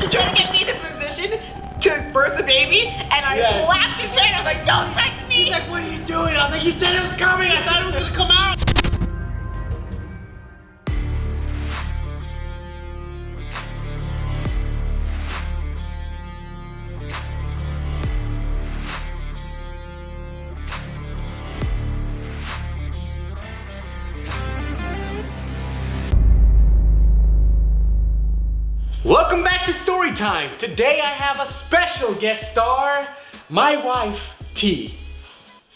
to try to get me in the position to birth a baby, and I slapped his hand. I'm like, don't touch me. She's like, what are you doing? I was like, you said it was coming. I thought it was gonna come out. Welcome back to Storytime. Today I have a special guest star, my wife, T.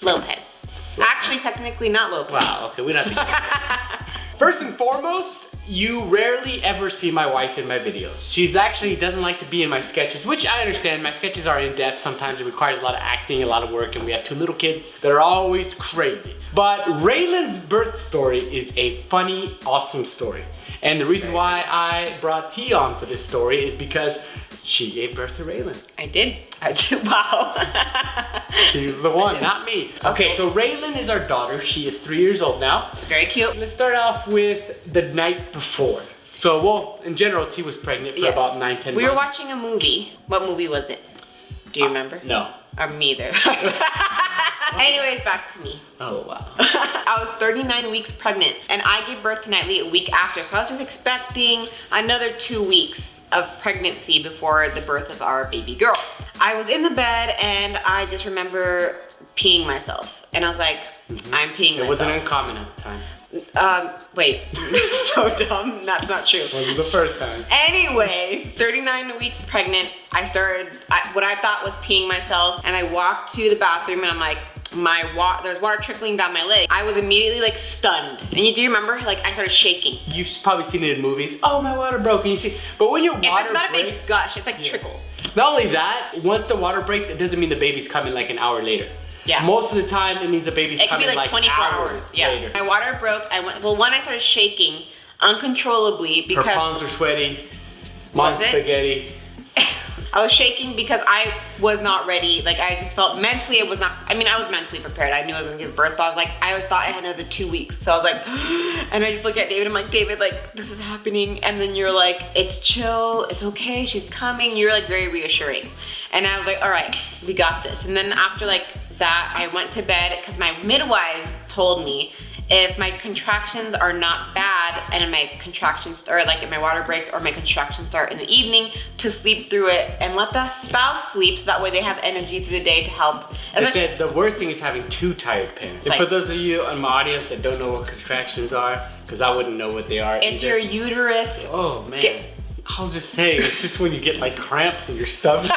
Lopez. Actually, technically not Lopez. Wow, okay, we don't have to get that. First and foremost, you rarely ever see my wife in my videos. She's actually doesn't like to be in my sketches, which I understand. My sketches are in depth. Sometimes it requires a lot of acting, a lot of work, and we have two little kids that are always crazy. But Raelyn's birth story is a funny, awesome story. And the reason why I brought T on for this story is because she gave birth to Raelyn. I did. Wow. She was the one, not me. Okay, so Raelyn is our daughter. She is 3 years old now. Very cute. Let's start off with the night before. So, well, in general, T was pregnant for about 9-10 months. We were watching a movie. What movie was it? Do you remember? No. Or me either. Anyways, back to me. Oh, wow. I was 39 weeks pregnant, and I gave birth to Nightly a week after, so I was just expecting another 2 weeks of pregnancy before the birth of our baby girl. I was in the bed, and I just remember peeing myself, and I was like, I'm peeing myself. It wasn't uncommon at the time. Wait, so dumb, that's not true. It wasn't the first time. Anyways, 39 weeks pregnant, I started what I thought was peeing myself, and I walked to the bathroom, and I'm like, there's water trickling down my leg. I was immediately like stunned. And do you remember, like I started shaking. You've probably seen it in movies. Oh, my water broke, and you see, but when your water it's not breaks, a big gush, it's like trickle. Not only that, once the water breaks, it doesn't mean the baby's coming like an hour later. Yeah. Most of the time, it means the baby's coming like 24 hours later. My water broke. One, I started shaking uncontrollably because her palms were sweaty. Mom's spaghetti. I was shaking because I was not ready. Like I just felt mentally, I was mentally prepared. I knew I was gonna give birth, but I was like, I thought I had another 2 weeks. So I was like, and I just looked at David, I'm like, David, like this is happening. And then you're like, it's chill, it's okay, she's coming. You're like very reassuring. And I was like, all right, we got this. And then after like that, I went to bed because my midwives told me if my contractions are not bad and my contractions start, like if my water breaks or my contractions start in the evening, to sleep through it and let the spouse sleep so that way they have energy through the day to help. And they said the worst thing is having two tired parents. And for those of you in my audience that don't know what contractions are, because I wouldn't know what they are It's either. your uterus. Oh man. I was just saying, it's just when you get like cramps in your stomach.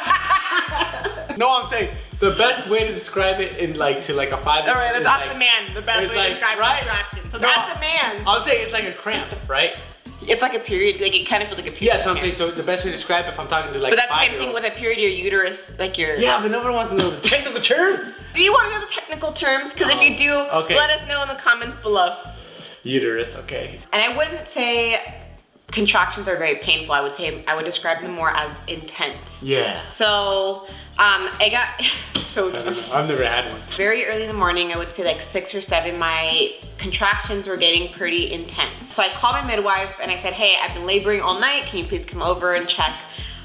No, I'm saying the best way to describe it in like to like a 5. All right, let's ask the man. The best way to describe contractions. So that's the man. I'll say it's like a cramp, right? It's like a period. Like it kind of feels like a period. Yeah, so I'm saying. So the best way to describe it, if I'm talking to like. But that's the same thing with a period. Your uterus, like your. Yeah, but nobody wants to know the technical terms. Do you want to know the technical terms? Because if you do, let us know in the comments below. Uterus, okay. And I wouldn't say contractions are very painful. I would describe them more as intense. Yeah. So I got so I've never had one. Very early in the morning, I would say like 6 or 7, my contractions were getting pretty intense. So I called my midwife and I said, hey, I've been laboring all night. Can you please come over and check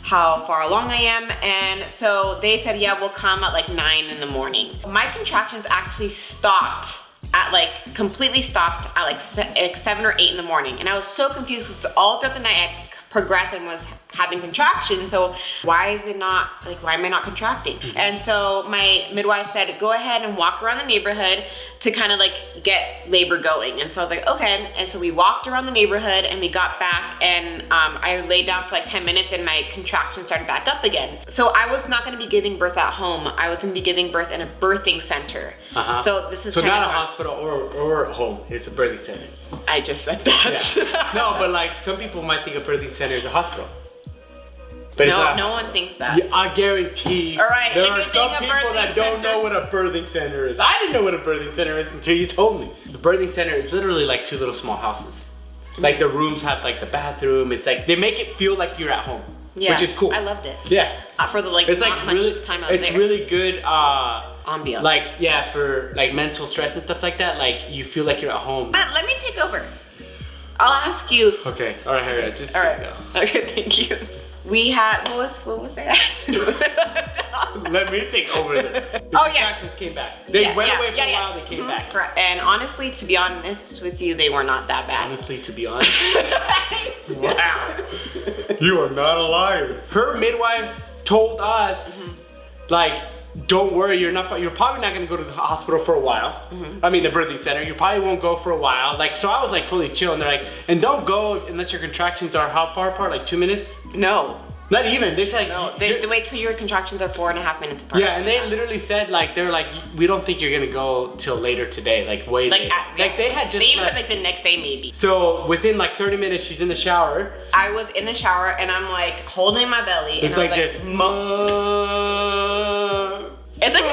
how far along I am? And so they said, yeah, we'll come at like 9 in the morning. My contractions actually stopped at like completely stopped at like 7 or 8 in the morning, and I was so confused because all throughout the night I progressed and was having contractions. So why is it not like, why am I not contracting? And so my midwife said, go ahead and walk around the neighborhood to kind of like get labor going. And so I was like, okay. And so we walked around the neighborhood and we got back, and I laid down for like 10 minutes and my contractions started back up again. So I was not going to be giving birth at home. I was going to be giving birth in a birthing center. So this is so not a hospital or a home. It's a birthing center. I just said that. Yeah. No, but like some people might think a birthing center is a hospital. But no one thinks that. Yeah, I guarantee there are some people that don't know what a birthing center is. I didn't know what a birthing center is until you told me. The birthing center is literally like 2 little small houses. Like the rooms have like the bathroom. It's like they make it feel like you're at home, which is cool. I loved it. Yeah. For the like, it's not like much really, time I was it's there. really good. Ambiance. Like for like mental stress and stuff like that. Like you feel like you're at home. Let me take over. I'll ask you. Okay. All right, just go. Okay, thank you. we had, what was that? Let me take over the contractions came back. They went away for a while, they came back. Correct. And honestly, to be honest with you, they were not that bad. Honestly, to be honest. Wow. You are not a liar. Her midwives told us, like, don't worry, you're probably not gonna go to the hospital for a while. I mean, the birthing center. You probably won't go for a while. Like, so I was like totally chill, and they're like, and don't go unless your contractions are how far apart? Like 2 minutes? No. Not even. They're like, no. They wait till your contractions are 4.5 minutes apart. Yeah, and they literally said like, they're like, we don't think you're gonna go till later today, like way later. Like they had just. They even said like the next day maybe. So within like 30 minutes, she's in the shower. I was in the shower and I'm like holding my belly. It's and like this. It's like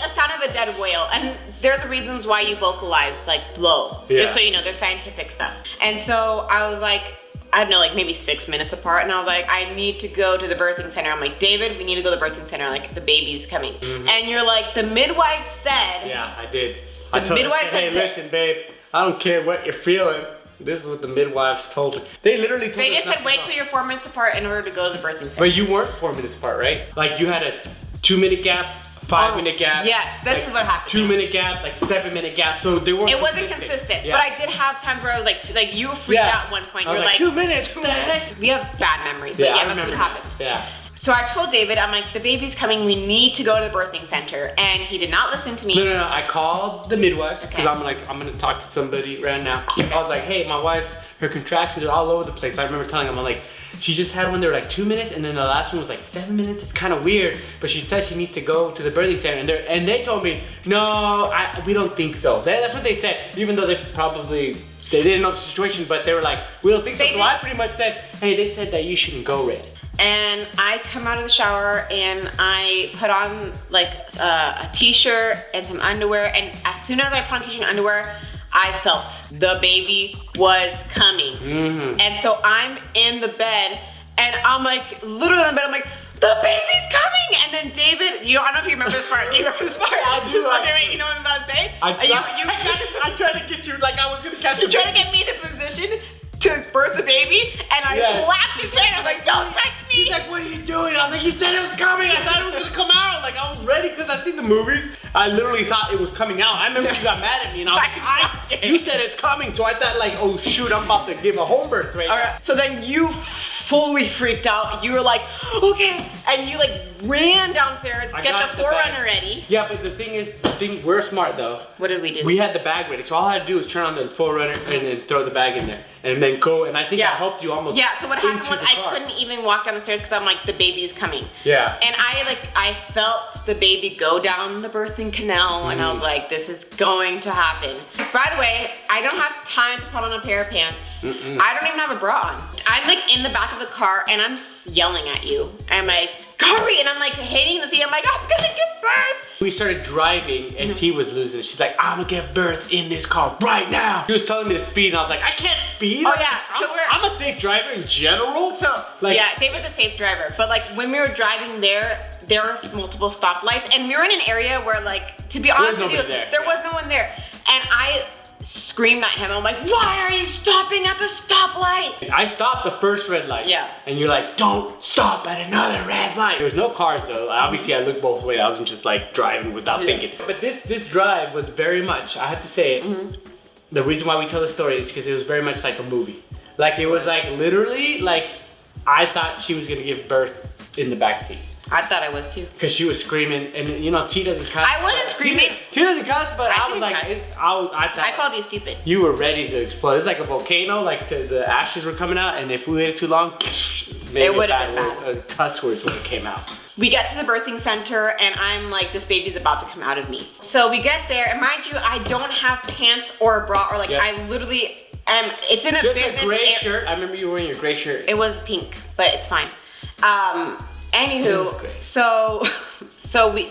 a sound of a dead whale, and there are the reasons why you vocalize like low. Yeah. Just so you know, there's scientific stuff. And so I was like, I don't know, like maybe 6 minutes apart, and I was like, I need to go to the birthing center. I'm like, David, we need to go to the birthing center. Like the baby's coming. And you're like, the midwife said. Yeah, I did. I told her, hey, listen, babe, I don't care what you're feeling. This is what the midwives told me. They literally told us. They just said wait till you're 4 minutes apart in order to go to the birthing center. But you weren't 4 minutes apart, right? Like you had a 2-minute gap, 5-minute gap. Yes, this is what happened. 2-minute gap, like 7-minute gap. So they weren't. It wasn't consistent, but I did have times where I was like you were freaked out at one point. I was You're like 2 minutes. What the heck? We have bad memories, but yeah, that's what happened. Yeah. So I told David, I'm like, the baby's coming, we need to go to the birthing center. And he did not listen to me. No. I called the midwives because I'm gonna talk to somebody right now. I was like, hey, my wife's, her contractions are all over the place. I remember telling him, I'm like, she just had one that were like 2 minutes, and then the last one was like 7 minutes. It's kind of weird, but she said she needs to go to the birthing center, and they told me, no, we don't think so. That's what they said, even though they didn't know the situation, but they were like, we don't think so. So I pretty much said, hey, they said that you shouldn't go, Red. And I come out of the shower and I put on like a t-shirt and some underwear, and as soon as I put on t-shirt and underwear, I felt the baby was coming. And so I'm in the bed and I'm like literally in the bed, I'm like, the baby's coming! And then David, I don't know if you remember this part. Do you remember this part? I do. Okay, wait, you know what I'm about to say? I tried to get you like I was gonna catch you. You tried to get me in the position to birth the baby, and I slapped his hand. I was like, don't touch me. She's like, what are you doing? I was like, you said it was coming. I thought it was gonna come out. Like I was ready because I've seen the movies. I literally thought it was coming out. I remember you got mad at me and I was like, you said it's coming. So I thought like, oh shoot, I'm about to give a home birth right now. So then you fully freaked out. You were like, okay. And you like ran downstairs, get the forerunner ready. Yeah, but the thing is, we're smart though. What did we do? We had the bag ready. So all I had to do was turn on the forerunner and then throw the bag in there. And then go, and I think I helped you almost. Yeah, so what happened was I couldn't even walk down the stairs because I'm like, the baby is coming. Yeah. And I felt the baby go down the birthing canal, and I was like, this is going to happen. By the way, I don't have time to put on a pair of pants. I don't even have a bra on. I'm like in the back of the car and I'm yelling at you. I'm like, hurry, and I'm like hitting the seat. I'm like, I'm gonna give birth. We started driving and T was losing it. She's like, I'm gonna give birth in this car right now. She was telling me to speed and I was like, I can't speed. Oh yeah, so I'm a safe driver in general. So like, yeah, David's a safe driver. But like when we were driving there were multiple stoplights, and we were in an area where like, to be honest with you, there was no one there. And I screamed at him. I'm like, why are you stopping at the stoplight? I stopped the first red light. Yeah. And you're like, don't stop at another red light. There was no cars though. Obviously I looked both ways. I wasn't just like driving without thinking. But this drive was very much, I have to say it, the reason why we tell the story is because it was very much like a movie. Like it was like literally like, I thought she was gonna give birth in the backseat. I thought I was too. Because she was screaming, and you know, T doesn't cuss. I wasn't screaming. T doesn't cuss, but I was like, I called you stupid. You were ready to explode. It's like a volcano, like the ashes were coming out, and if we waited too long, it would have been bad. Cuss words would have came out. We get to the birthing center, and I'm like, this baby's about to come out of me. So we get there, and mind you, I don't have pants or a bra, or like, I literally am, it's in a business. Just a gray shirt. I remember you wearing your gray shirt. It was pink, but it's fine. Anywho, so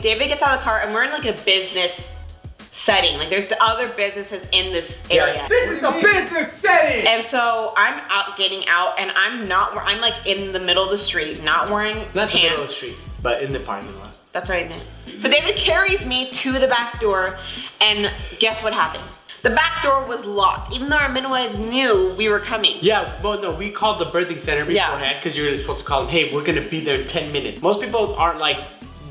David gets out of the car, and we're in like a business setting. Like there's the other businesses in this area. This is a business setting! And so I'm getting out, and I'm like in the middle of the street, not wearing pants. Not the middle of the street, but in the parking lot. That's what I meant. So David carries me to the back door, and guess what happened? The back door was locked, even though our midwives knew we were coming. Yeah, well, no, we called the birthing center beforehand because you were supposed to call them, hey, we're gonna be there in 10 minutes. Most people aren't like,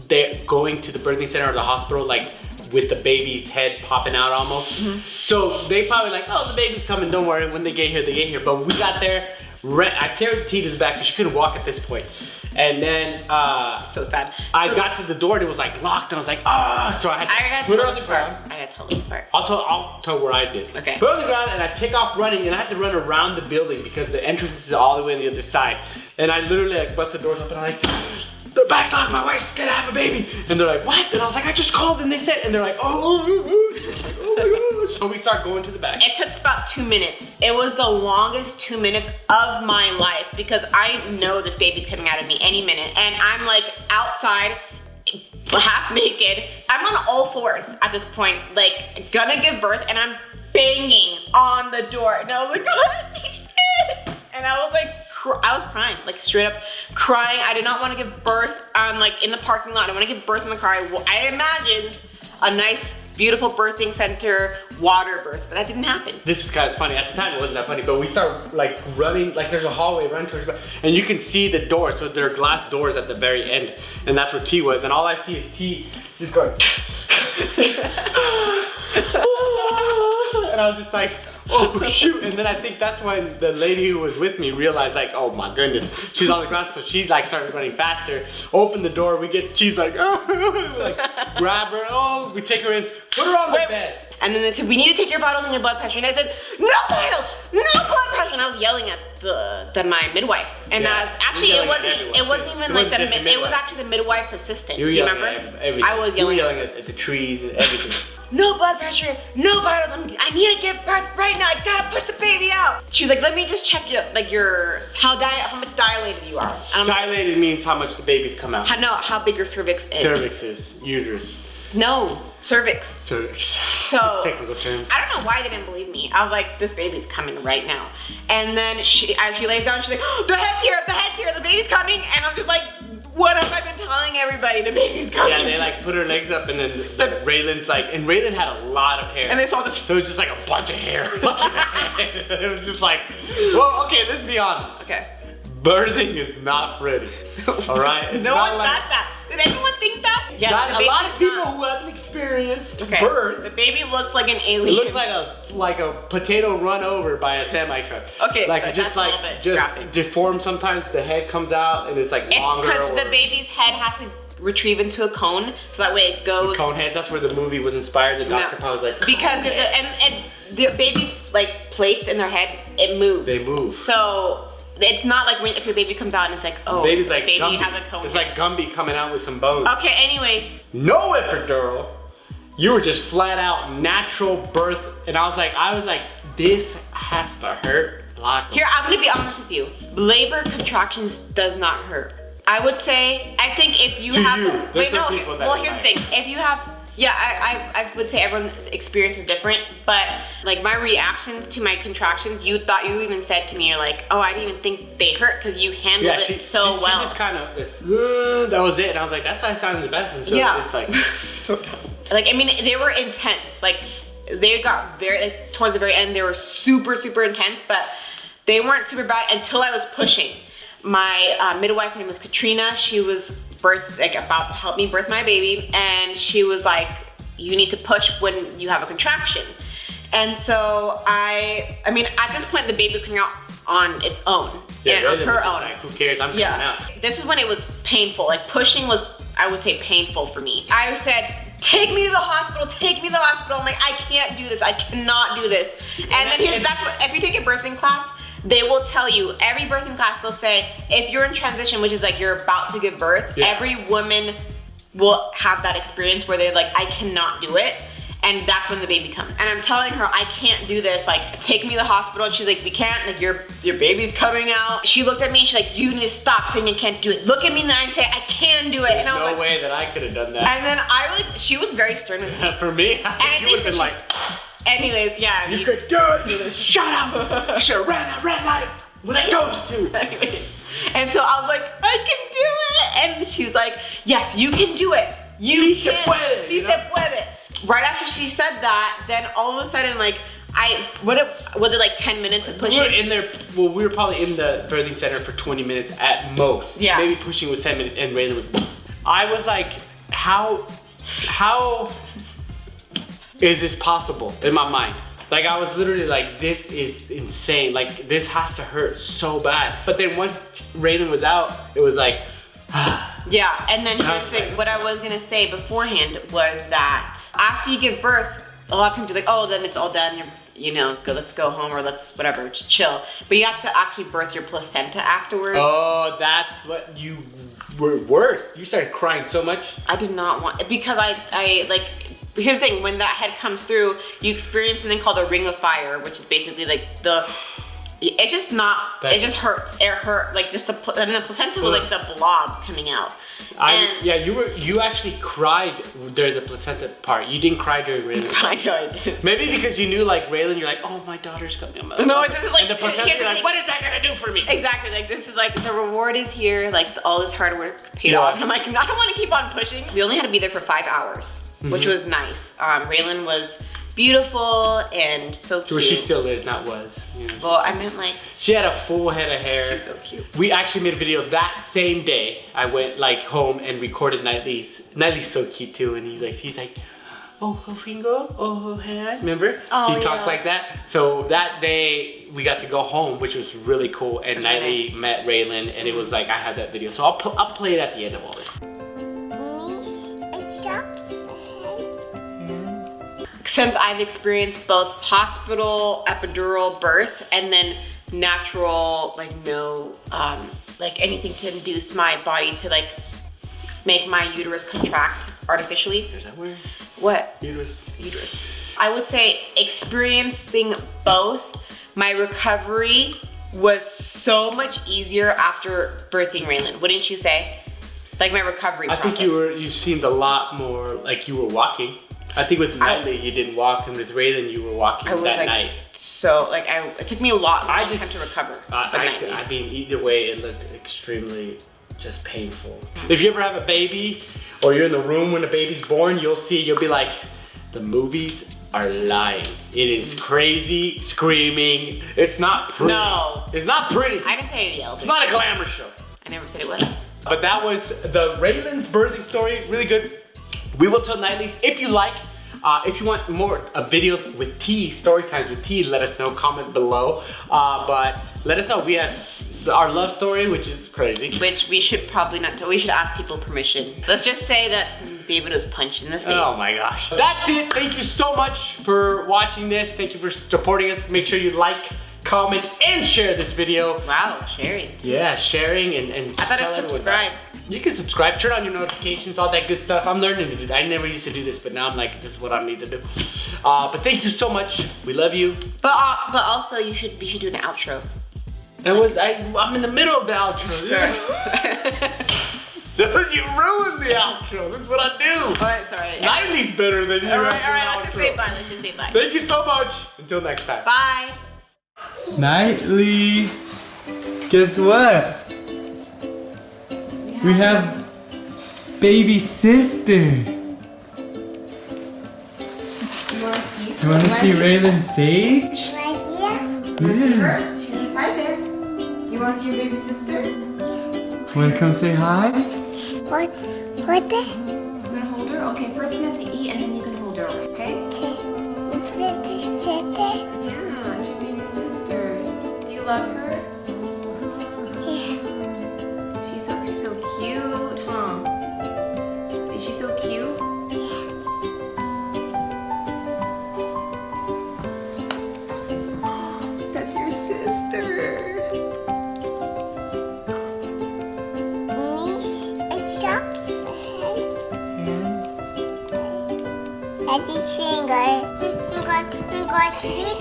they're going to the birthing center or the hospital like with the baby's head popping out almost. So they probably like, oh, the baby's coming, don't worry, when they get here, they get here. But when we got there, I carried T to the back because she couldn't walk at this point. And then, so sad. I got to the door and it was like locked and I was like, ah! So I had to put her on the ground. I gotta tell this part. I'll tell what I did. Okay. Put her on the ground and I take off running and I had to run around the building because the entrance is all the way on the other side. And I literally like bust the doors open and I'm like, the back's locked, my wife's gonna have a baby. And they're like, what? And I was like, I just called and they said, and they're like, oh my gosh. So we start going to the back. It took about 2 minutes. It was the longest 2 minutes of my life because I know this baby's coming out of me any minute. And I'm like outside, half naked. I'm on all fours at this point, like gonna give birth and I'm banging on the door. And I was like, and I was like, I was crying, like straight up crying. I did not want to give birth on like in the parking lot. I want to give birth in the car. I imagined a nice, beautiful birthing center, water birth, but that didn't happen. This is kind of funny. At the time, it wasn't that funny, but we start like running, like there's a hallway running towards, and you can see the door. So there are glass doors at the very end, and that's where T was. And all I see is T just going, and I was just like, oh shoot. And then I think that's when the lady who was with me realized like, oh my goodness, she's on the ground. So she like started running faster, opened the door, we get, she's like, oh, like grab her, oh, we take her in, put her on the bed. And then they said, we need to take your vitals and your blood pressure. And I said, no vitals, no blood pressure. And I was yelling at my midwife. And I was, actually, it wasn't even like it was actually the midwife's assistant. Do you remember? I was yelling at the trees and everything. No blood pressure, no vitals. I need to give birth right now. I gotta push the baby out. She was like, let me just check how much dilated you are. Dilated means how much the baby's come out. How big your cervix is. Cervix is uterus. No, cervix. Cervix. So technical terms. I don't know why they didn't believe me. I was like, this baby's coming right now. And then as she lays down, she's like, oh, the head's here, the baby's coming. And I'm just like, what have I been telling everybody? The baby's coming. Yeah, they like put her legs up and then Raelyn's like, and Raelyn had a lot of hair. And they saw this. So it was just like a bunch of hair. It was just like, well, okay, let's be honest. Okay. Birthing is not pretty. All right? It's no not one thought that. Did anyone think that? Yeah, a lot of people who haven't experienced birth. The baby looks like an alien. It looks like a potato run over by a semi truck. Okay, like it's just like deformed. Sometimes the head comes out and it's like longer. It's because the baby's head has to retrieve into a cone, so that way it goes. Cone heads. That's where the movie was inspired. The doctor probably was like, because and the baby's like plates in their head, it moves. They move. So. It's not like if your baby comes out and it's like, oh, the like baby Gumby. has a cone. It's like Gumby coming out with some bones. Okay, anyways. No epidural. You were just flat out natural birth. And I was like, this has to hurt a lot. Here, I'm gonna be honest with you. Labor contractions does not hurt. I would say, I think if you have here's the thing. If you have, I would say everyone's experience is different, but like my reactions to my contractions, you even said to me, you're like, oh, I didn't even think they hurt because you handled it so well. She just kind of, that was it. And I was like, that's why I sounded the best. So it's like, so dumb. Like, I mean, they were intense. Like, they got towards the very end, they were super, super intense, but they weren't super bad until I was pushing. My midwife, her name was Katrina. She was about to help me birth my baby, and she was like, you need to push when you have a contraction. And so I mean, at this point, the baby was coming out on its own. Yeah, on her own. Like, who cares? I'm coming out. This is when it was painful. Like, pushing was, I would say, painful for me. I said, take me to the hospital, take me to the hospital. I'm like, I can't do this, I cannot do this. And then if you take a birthing class, they will tell you, every birthing class, they'll say, if you're in transition, which is like you're about to give birth, every woman will have that experience where they're like, I cannot do it. And that's when the baby comes. And I'm telling her, I can't do this. Like, take me to the hospital. And she's like, we can't. Like, your baby's coming out. She looked at me and she's like, you need to stop saying you can't do it. Look at me now and say, I can do it. There's no way that I could have done that. And then she was very stern with me. For me, she would have been like, anyways, yeah. You could do it. Shut up. You should have ran that red light when I told you to. And so I was like, I can do it. And she's like, yes, you can do it. You can. Sí se puede. right after she said that, then all of a sudden, like, was it like 10 minutes of pushing? We were in there, well, we were probably in the birthing center for 20 minutes at most. Yeah. Maybe pushing was 10 minutes, and Raelyn was, I was like, how is this possible in my mind? Like, I was literally like, this is insane. Like, this has to hurt so bad. But then once Raelyn was out, it was like, yeah, and then here's the thing, what I was gonna say beforehand was that after you give birth, a lot of times you're like, oh, then it's all done, you know, let's go home or let's whatever, just chill. But you have to actually birth your placenta afterwards. oh, that's what you were worse. You started crying so much. I did not want, because I like, here's the thing, when that head comes through, you experience something called a ring of fire, which is basically like it just hurts. It hurt, like just and the placenta was like the blob coming out. Yeah, you actually cried during the placenta part. You didn't cry during Raelyn. I know I did. Maybe because you knew like Raelyn, you're like, oh, my daughter's coming. No, it doesn't, like, and the placenta, you're like, what is that gonna do for me? Exactly, like this is like the reward is here, like all this hard work paid off. And I'm like, I don't want to keep on pushing. We only had to be there for 5 hours, which was nice. Raelyn was beautiful and so cute. Well, she still is, not was. You know, well, I meant like. She had a full head of hair. She's so cute. We actually made a video that same day. I went like home and recorded Knightley's. Knightley's so cute too, and he's like, oh, finger, oh, hand. Remember? Oh, he talked like that. So that day we got to go home, which was really cool. And Knightley met Raelyn, and it was like I had that video. So I'll play it at the end of all this. Since I've experienced both hospital, epidural, birth, and then natural, like no, like anything to induce my body to like make my uterus contract artificially. Is that word? What? Uterus. Uterus. I would say experiencing both, my recovery was so much easier after birthing Raelyn. Wouldn't you say? Like my recovery process. I think you seemed a lot more like you were walking. I think with Knightley you didn't walk, and with Raelyn you were walking that night. So like it took me a long time to recover. I mean, either way, it looked extremely just painful. If you ever have a baby, or you're in the room when the baby's born, you'll be like, the movies are lying. It is crazy, screaming. It's not pretty. No, it's not pretty. I didn't say any else. It's not a glamour show. I never said it was. But that was the Raelyn's birthing story. Really good. We will tell Knightley's if you like. If you want more videos with T, story times with T, let us know, comment below. But let us know. We have our love story, which is crazy. Which we should probably not tell. We should ask people permission. Let's just say that David was punched in the face. Oh my gosh. That's it. Thank you so much for watching this. Thank you for supporting us. Make sure you like, comment, and share this video. Wow, sharing. Yeah, sharing and I thought I subscribe. You can subscribe, turn on your notifications, all that good stuff. I'm learning to do that. I never used to do this, but now I'm like, this is what I need to do. But thank you so much. We love you. But also you should do an outro. I'm in the middle of the outro. Sorry. You ruined the outro. This is what I do. Alright, sorry. Knightley's better than you. Alright, let's just say bye. Let's just say bye. Thank you so much. Until next time. Bye. Knightley, guess what? We have baby sister. You wanna see Raelyn Sage? Yeah. She's inside there. Do you want to see your baby sister? Wanna come say hi? What? You gonna hold her? Okay, first we have to eat and then you can hold her, okay? Yeah, it's your baby sister. Do you love her? She's so cute, huh? Is she so cute? That's your sister. Daddy's finger. I'm going to sleep.